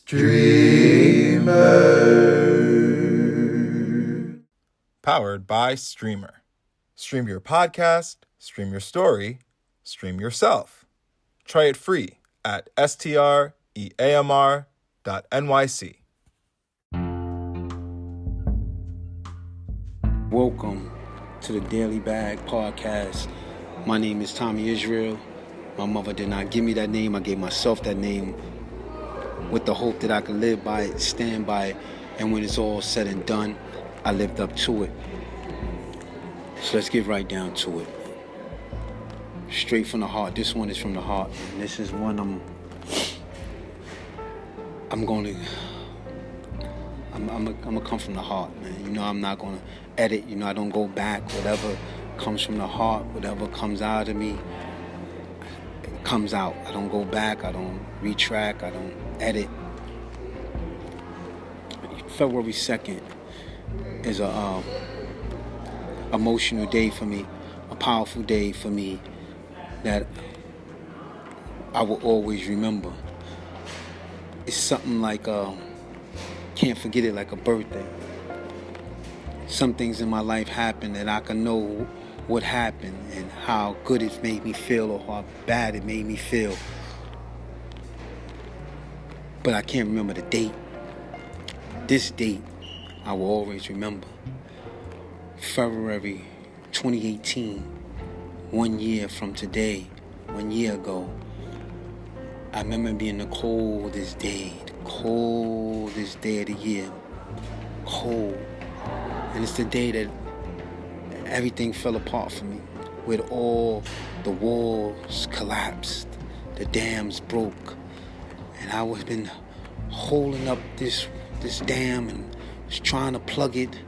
Streamer. Powered by Streamer. Stream your podcast, stream your story, stream yourself. Try it free at streamr.nyc. Welcome to the Daily Bag Podcast. My name is Tommy Israel. My mother did not give me that name. I gave myself that name with the hope that I could live by it, stand by it, and when it's all said and done, I lived up to it. So let's get right down to it. Straight from the heart. This one is from the heart. And this is one I'm gonna come from the heart, man. You know, I'm not gonna edit. You know, I don't go back. Whatever comes from the heart, whatever comes out of me, it comes out. I don't go back. I don't retract. I don't edit. February 2nd is a emotional day for me, a powerful day for me that I will always remember. It's something like can't forget it, like a birthday. Some things in my life happen that I can know what happened and how good it made me feel or how bad it made me feel. But I can't remember the date. This date, I will always remember. February 2018, 1 year from today, 1 year ago, I remember being the coldest day of the year. Cold. And it's the day that everything fell apart for me, with all the walls collapsed, the dams broke, and I was been holding up this dam and was trying to plug it,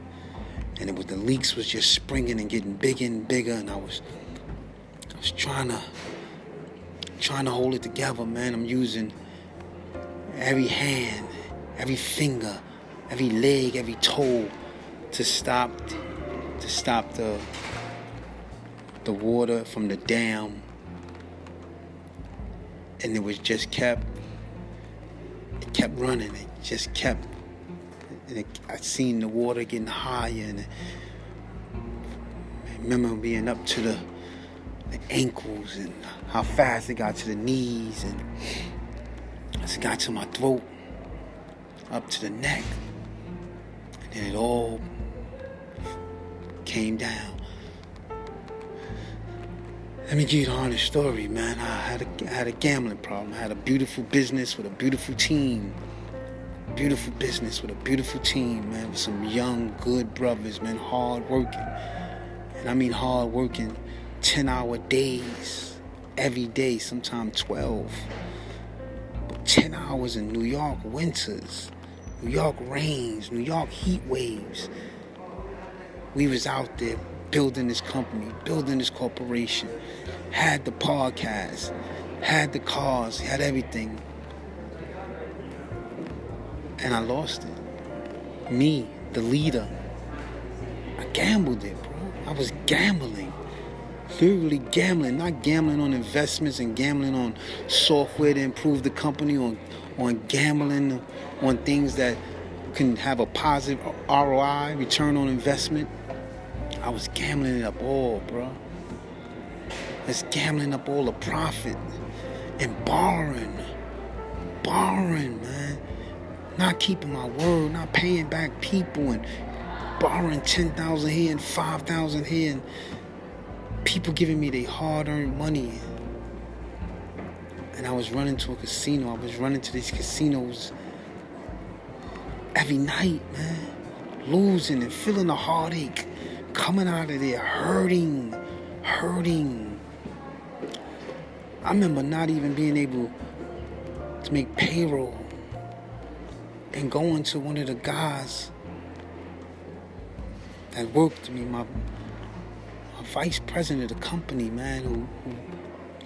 and the leaks was just springing and getting bigger and bigger, and I was trying to hold it together, man. I'm using every hand, every finger, every leg, every toe to stop the water from the dam, and it kept running. It just kept, and I seen the water getting higher, and I remember being up to the ankles, and how fast it got to the knees, and as it got to my throat, up to the neck, and then it all came down. Let me give you the honest story, man. I had a gambling problem. I had a beautiful business with a beautiful team. Beautiful business with a beautiful team, man. With some young, good brothers, man. Hard working. And I mean hard working. 10-hour days. Every day, sometimes 12. But 10 hours in New York winters. New York rains. New York heat waves. We was out there building this company, building this corporation, had the podcast, had the cars, had everything. And I lost it. Me, the leader, I gambled it, bro. I was gambling. Literally gambling, not gambling on investments and gambling on software to improve the company, on gambling on things that can have a positive ROI, return on investment. I was gambling it up all, bro. I was gambling up all the profit and borrowing, man. Not keeping my word, not paying back people, and borrowing 10,000 here and 5,000 here, and people giving me their hard-earned money. And I was running to a casino. I was running to these casinos every night, man, losing and feeling the heartache. Coming out of there hurting. I remember not even being able to make payroll and going to one of the guys that worked with me, my vice president of the company, man, who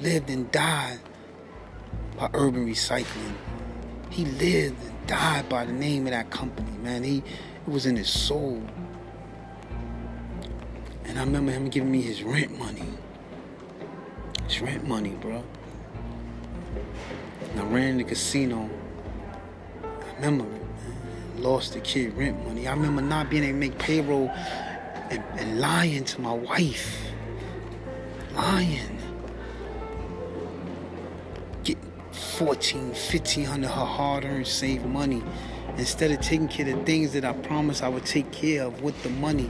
lived and died by urban recycling. He lived and died by the name of that company, man. It was in his soul. And I remember him giving me his rent money. His rent money, bro. And I ran the casino. I remember it, man. Lost the kid rent money. I remember not being able to make payroll and lying to my wife. Lying. Get $1,400, $1,500 her hard-earned saved money. Instead of taking care of things that I promised I would take care of with the money,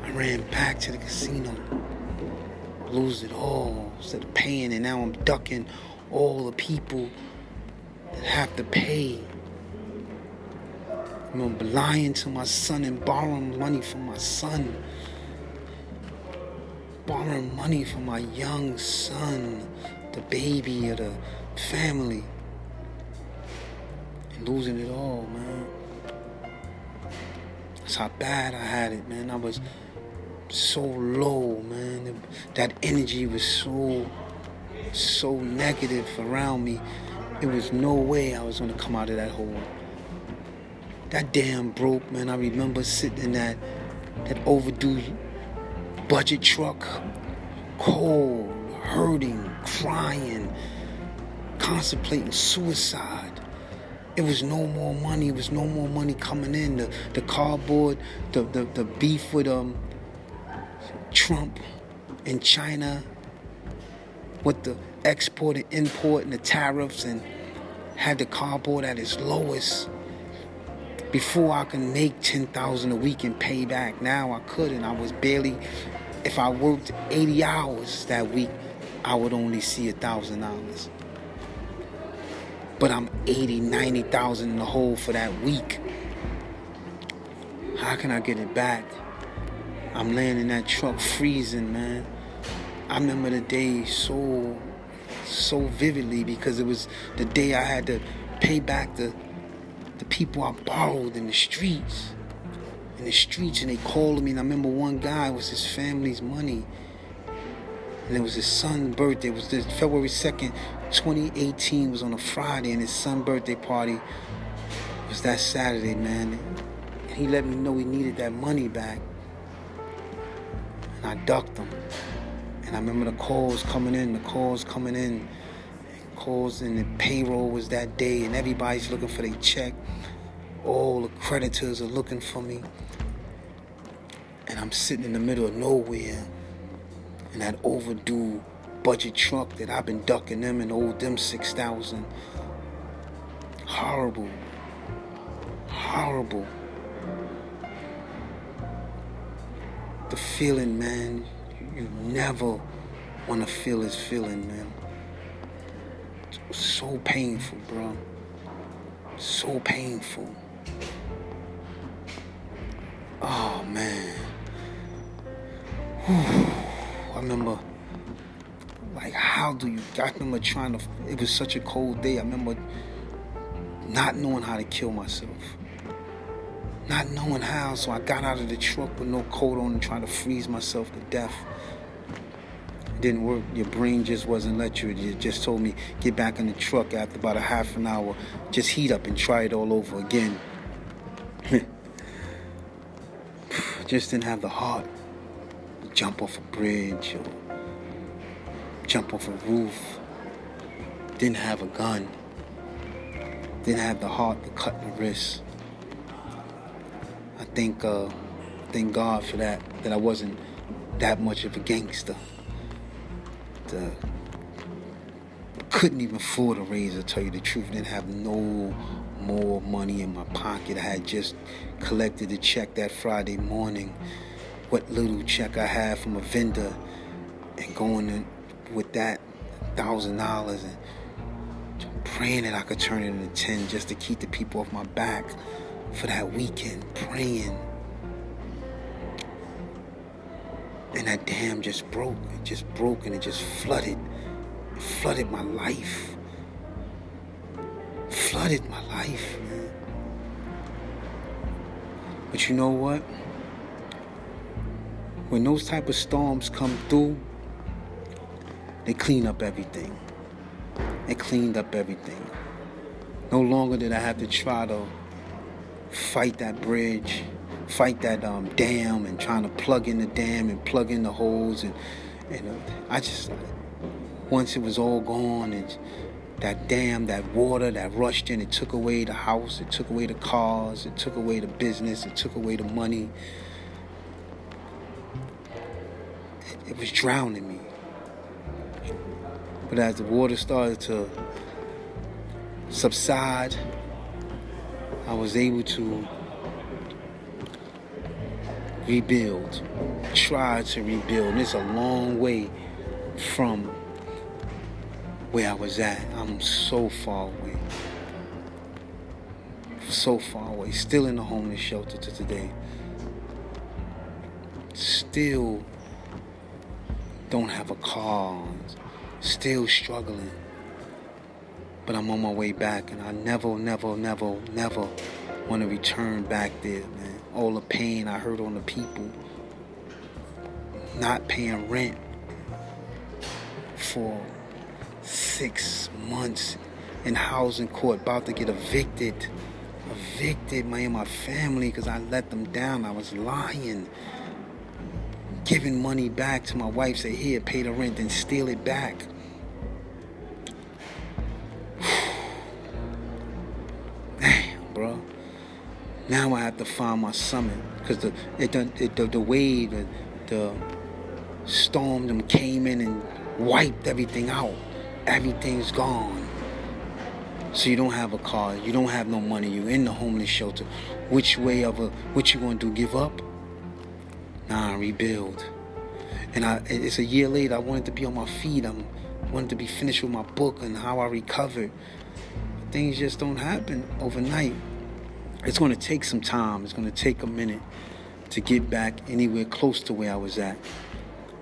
I ran back to the casino. Lose it all instead of paying, and now I'm ducking all the people that have to pay. I remember lying to my son and borrowing money from my son. Borrowing money from my young son, the baby of the family. And losing it all, man. That's how bad I had it, man. I was so low, man. That energy was so negative around me. It was no way I was going to come out of that hole. That damn broke, man. I remember sitting in that overdue budget truck, cold, hurting, crying, contemplating suicide. It was no more money. It was no more money coming in. The cardboard, the beef with Trump in China, with the export and import and the tariffs, and had the cardboard at its lowest. Before I could make $10,000 a week and pay back. Now I couldn't. I was barely. If I worked 80 hours that week, I would only see $1,000. But I'm 80, 90,000 in the hole for that week. How can I get it back? I'm laying in that truck freezing, man. I remember the day so vividly because it was the day I had to pay back the people I borrowed in the streets. And they called me, and I remember one guy, it was his family's money. And it was his son's birthday. It was February 2nd, 2018 was on a Friday, and his son's birthday party was that Saturday, man. And he let me know he needed that money back. And I ducked him. And I remember the calls coming in. Calls, and the payroll was that day, and everybody's looking for their check. All the creditors are looking for me. And I'm sitting in the middle of nowhere in that overdue budget truck that I've been ducking them and owed them $6,000. Horrible. The feeling, man, you never want to feel this feeling, man. It's so painful, bro. So painful. Oh, man. I remember, I remember it was such a cold day. I remember not knowing how to kill myself. Not knowing how, so I got out of the truck with no coat on and tried to freeze myself to death. It didn't work. Your brain just wasn't let you. It just told me, get back in the truck after about a half an hour. Just heat up and try it all over again. Just didn't have the heart to jump off a bridge or jump off a roof. Didn't have a gun. Didn't have the heart to cut my wrist. I thank God for that I wasn't that much of a gangster. Couldn't even afford a razor, tell you the truth. Didn't have no more money in my pocket. I had just collected the check that Friday morning, what little check I had from a vendor, and going in with that $1,000 and praying that I could turn it into 10 just to keep the people off my back for that weekend, praying. And that dam just broke. It just broke and it just flooded. It flooded my life. Flooded my life, man. But you know what? When those type of storms come through, they clean up everything. They cleaned up everything. No longer did I have to try to fight that bridge, fight that dam, and trying to plug in the dam and plug in the holes, and I just, once it was all gone, and that dam, that water that rushed in, it took away the house, it took away the cars, it took away the business, it took away the money. It was drowning me. But as the water started to subside, I was able to rebuild, try to rebuild. And it's a long way from where I was at. I'm so far away. So far away. Still in the homeless shelter to today. Still don't have a car. Still struggling. But I'm on my way back, and I never want to return back there, man. All the pain I heard on the people. Not paying rent for 6 months in housing court, about to get evicted, me and my family, because I let them down. I was lying, giving money back to my wife, say, here, pay the rent, then steal it back. Damn, bro. Now I have to find my summit, because the wave, the storm them came in and wiped everything out. Everything's gone. So you don't have a car, you don't have no money, you're in the homeless shelter. What you gonna do, give up? Nah, rebuild. And it's a year later, I wanted to be on my feet. I wanted to be finished with my book and how I recovered. Things just don't happen overnight. It's gonna take some time. It's gonna take a minute to get back anywhere close to where I was at.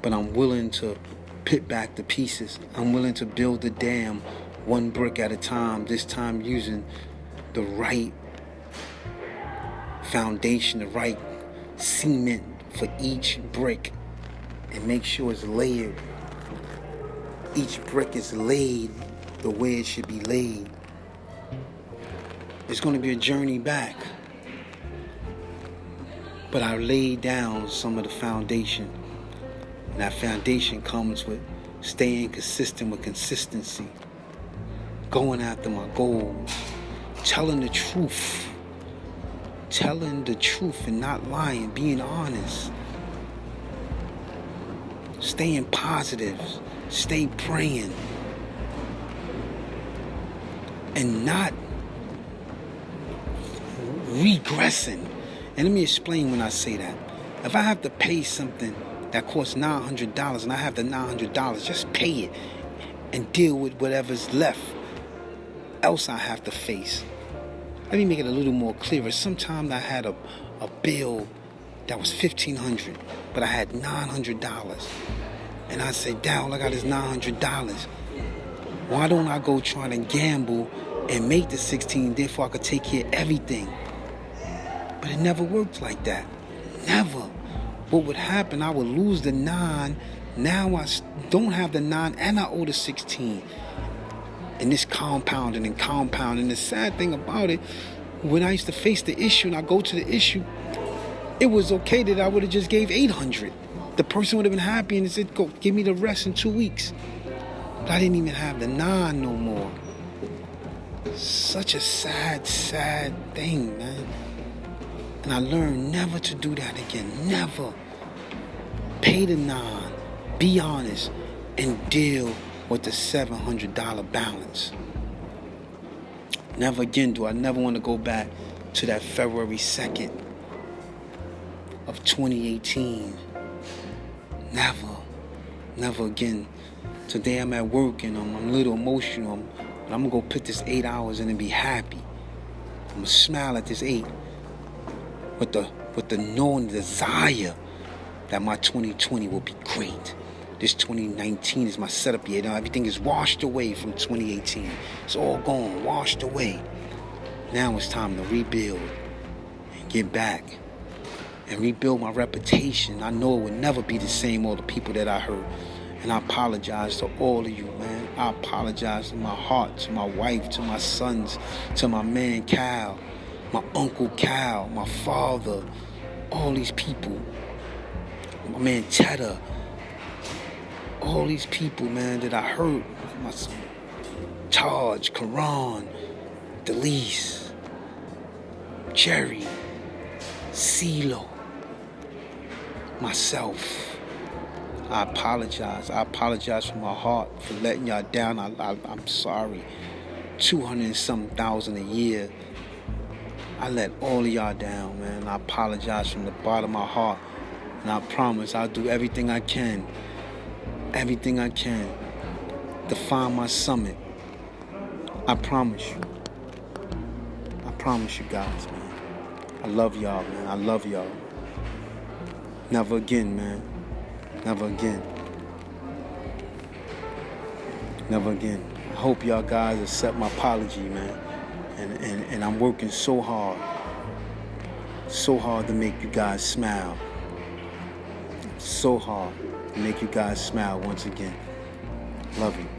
But I'm willing to put back the pieces. I'm willing to build the dam one brick at a time, this time using the right foundation, the right cement for each brick, and make sure it's layered. Each brick is laid the way it should be laid. It's going to be a journey back. But I laid down some of the foundation. And that foundation comes with staying consistent with consistency. Going after my goals. Telling the truth. Telling the truth and not lying. Being honest. Staying positive. Stay praying. And not regressing. And let me explain when I say that. If I have to pay something that costs $900 and I have the $900, just pay it and deal with whatever's left. Else I have to face. Let me make it a little more clearer. Sometimes I had a bill that was $1,500, but I had $900. And I said, down, I got this $900. Why don't I go try to gamble and make the 16, therefore I could take care of everything? But it never worked like that. Never. What would happen, I would lose the 9. Now I don't have the 9 and I owe the 16. And this compounding and compounding. And the sad thing about it, when I used to face the issue and I go to the issue, it was okay that I would have just gave $800. The person would have been happy and said, go, give me the rest in 2 weeks. But I didn't even have the 9 no more. Such a sad thing, man. And I learned never to do that again. Never. Pay the 9. Be honest. And deal with the $700 balance. Never again do I never want to go back to that February 2nd of 2018. Never again. Today I'm at work and I'm a little emotional. But I'm going to go put this 8 hours in and be happy. I'm going to smile at this 8. With the knowing desire that my 2020 will be great. This 2019 is my setup year. Now everything is washed away from 2018. It's all gone, washed away. Now it's time to rebuild and get back and rebuild my reputation. I know it will never be the same, all the people that I hurt. And I apologize to all of you, man. I apologize to my heart, to my wife, to my sons, to my man Cal, my uncle Cal, my father, all these people, my man Cheddar, all these people, man, that I hurt. Taj, Karan, Delise, Jerry, CeeLo, myself. I apologize. I apologize from my heart for letting y'all down. I'm sorry. 200 and something thousand a year. I let all of y'all down, man. I apologize from the bottom of my heart. And I promise I'll do everything I can to find my summit. I promise you. I promise you guys, man. I love y'all, man. I love y'all. Never again, man. Never again. Never again. I hope y'all guys accept my apology, man. And I'm working so hard to make you guys smile. So hard to make you guys smile once again. Love you.